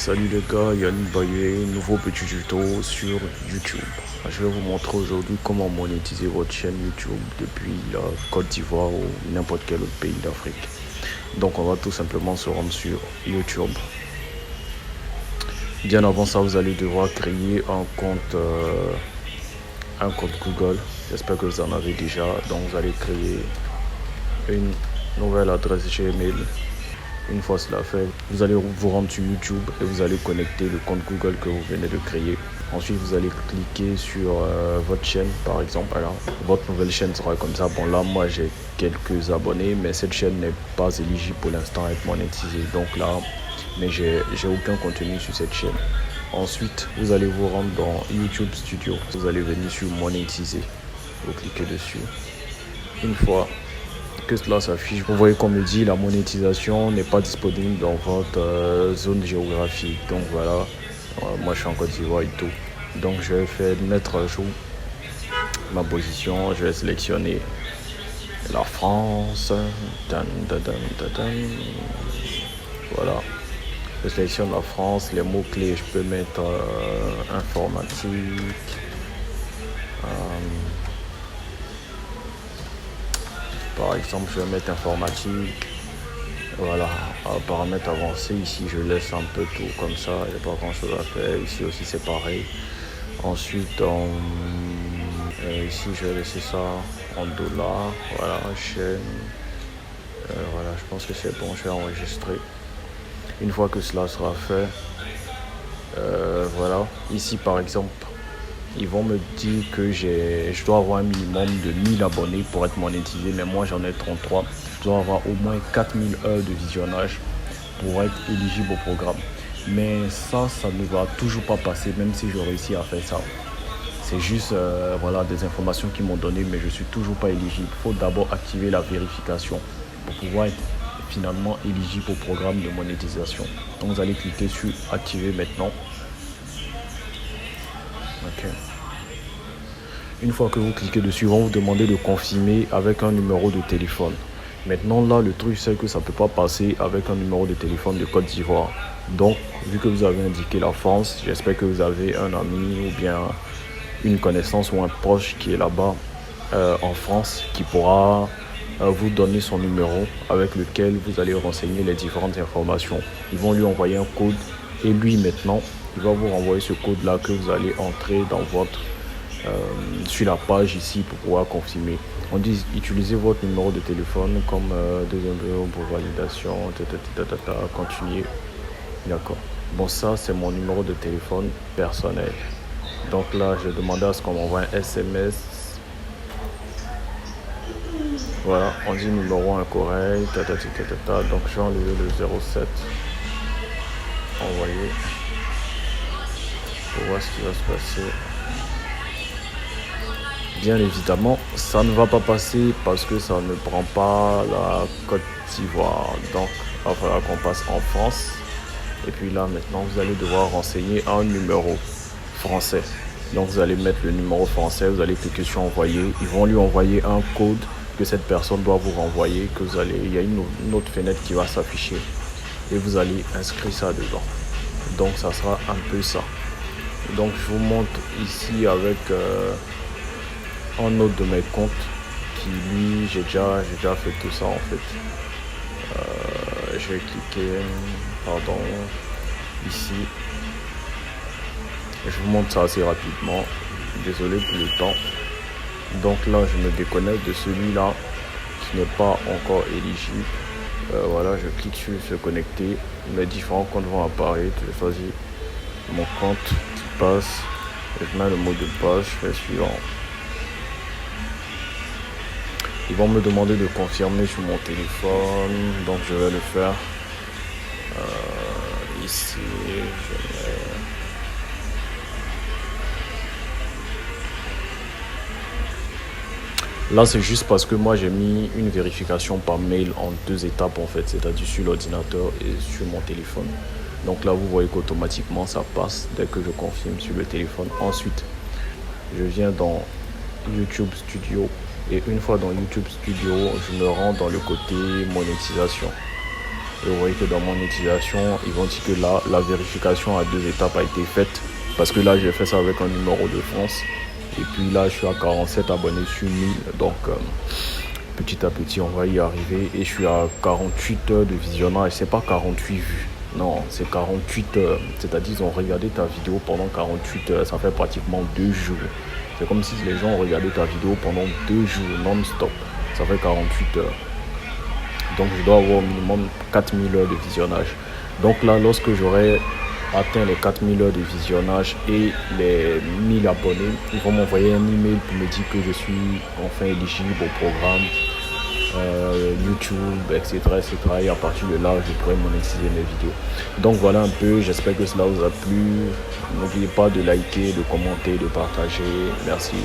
Salut les gars, Yannick Baye, nouveau petit tuto sur YouTube. Je vais vous montrer aujourd'hui comment monétiser votre chaîne YouTube depuis la Côte d'Ivoire ou n'importe quel autre pays d'Afrique. Donc on va tout simplement se rendre sur YouTube. Bien avant ça, vous allez devoir créer un compte Google. J'espère que vous en avez déjà. Donc vous allez créer une nouvelle adresse Gmail. Une fois cela fait, vous allez vous rendre sur YouTube et vous allez connecter le compte Google que vous venez de créer. Ensuite, vous allez cliquer sur votre chaîne, par exemple. Alors, votre nouvelle chaîne sera comme ça. Bon, là, moi, j'ai quelques abonnés, mais cette chaîne n'est pas éligible pour l'instant à être monétisée. Donc là, mais j'ai aucun contenu sur cette chaîne. Ensuite, vous allez vous rendre dans YouTube Studio. Vous allez venir sur monétiser. Vous cliquez dessus. Une fois que cela s'affiche, vous voyez qu'on me dit la monétisation n'est pas disponible dans votre zone géographique. Donc voilà, moi je suis en Côte d'Ivoire et tout. Donc je vais mettre à jour ma position. Je vais sélectionner la France. Voilà, je sélectionne la France. Les mots clés, je peux mettre informatique. Par exemple, je vais mettre informatique. Voilà, paramètres avancés. Ici, je laisse un peu tout comme ça. Il n'y a pas grand chose à faire. Ici aussi, c'est pareil. Ensuite, ici, je vais laisser ça en dollars. Voilà, chaîne. Voilà, je pense que c'est bon. Je vais enregistrer. Une fois que cela sera fait, voilà. Ici, par exemple, ils vont me dire que je dois avoir un minimum de 1000 abonnés pour être monétisé, mais moi j'en ai 33. Je dois avoir au moins 4000 heures de visionnage pour être éligible au programme. Mais ça ne va toujours pas passer, même si je réussis à faire ça. C'est juste voilà, des informations qu'ils m'ont données, mais je ne suis toujours pas éligible. Il faut d'abord activer la vérification pour pouvoir être finalement éligible au programme de monétisation. Donc vous allez cliquer sur activer maintenant. Ok. Une fois que vous cliquez dessus, ils vont vous demander de confirmer avec un numéro de téléphone. Maintenant là, le truc c'est que ça ne peut pas passer avec un numéro de téléphone de Côte d'Ivoire. Donc, vu que vous avez indiqué la France, j'espère que vous avez un ami ou bien une connaissance ou un proche qui est là-bas en France qui pourra vous donner son numéro avec lequel vous allez renseigner les différentes informations. Ils vont lui envoyer un code et lui maintenant, il va vous renvoyer ce code-là que vous allez entrer dans votre sur la page ici pour pouvoir confirmer. On dit utilisez votre numéro de téléphone comme deuxième numéro pour validation, continuer. D'accord. Bon, ça c'est mon numéro de téléphone personnel. Donc là, j'ai demandé à ce qu'on m'envoie un SMS. Voilà, on dit numéro incorrect. Donc je vais enlever le 07. Envoyer. Pour voir ce qui va se passer. Bien évidemment, ça ne va pas passer parce que ça ne prend pas la Côte d'Ivoire. Donc, il va falloir qu'on passe en France. Et puis là, maintenant, vous allez devoir renseigner un numéro français. Donc, vous allez mettre le numéro français, vous allez cliquer sur envoyer. Ils vont lui envoyer un code que cette personne doit vous renvoyer. Il y a une autre fenêtre qui va s'afficher. Et vous allez inscrire ça dedans. Donc, ça sera un peu ça. Donc, je vous montre ici avec un autre de mes comptes qui lui j'ai déjà fait tout ça en fait. Je vais cliquer ici et je vous montre ça assez rapidement, désolé pour le temps. Donc là je me déconnecte de celui-là qui n'est pas encore éligible. Voilà, je clique sur se connecter, mes différents comptes vont apparaître. Je choisis mon compte qui passe, je mets le mot de passe, je fais suivant. Ils vont me demander de confirmer sur mon téléphone, donc je vais le faire. Ici, là, c'est juste parce que moi, j'ai mis une vérification par mail en 2 étapes en fait, c'est-à-dire sur l'ordinateur et sur mon téléphone. Donc là, vous voyez qu'automatiquement, ça passe dès que je confirme sur le téléphone. Ensuite, je viens dans YouTube Studio. Et une fois dans YouTube Studio, je me rends dans le côté monétisation. Et vous voyez que dans mon utilisation, ils vont dire que là, la vérification à 2 étapes a été faite. Parce que là, j'ai fait ça avec un numéro de France. Et puis là, je suis à 47 abonnés sur 1000. Donc, petit à petit, on va y arriver. Et je suis à 48 heures de visionnage. C'est pas 48 vues. Non, c'est 48 heures. C'est-à-dire, ils ont regardé ta vidéo pendant 48 heures. Ça fait pratiquement 2 jours. C'est comme si les gens ont regardé ta vidéo pendant 2 jours non-stop. Ça fait 48 heures. Donc, je dois avoir au minimum 4000 heures de visionnage. Donc là, lorsque j'aurai atteint les 4000 heures de visionnage et les 1000 abonnés, ils vont m'envoyer un email pour me dire que je suis enfin éligible au programme YouTube, etc., etc. Et à partir de là, je pourrai monétiser mes vidéos. Donc voilà un peu, j'espère que cela vous a plu. N'oubliez pas de liker, de commenter, de partager. Merci.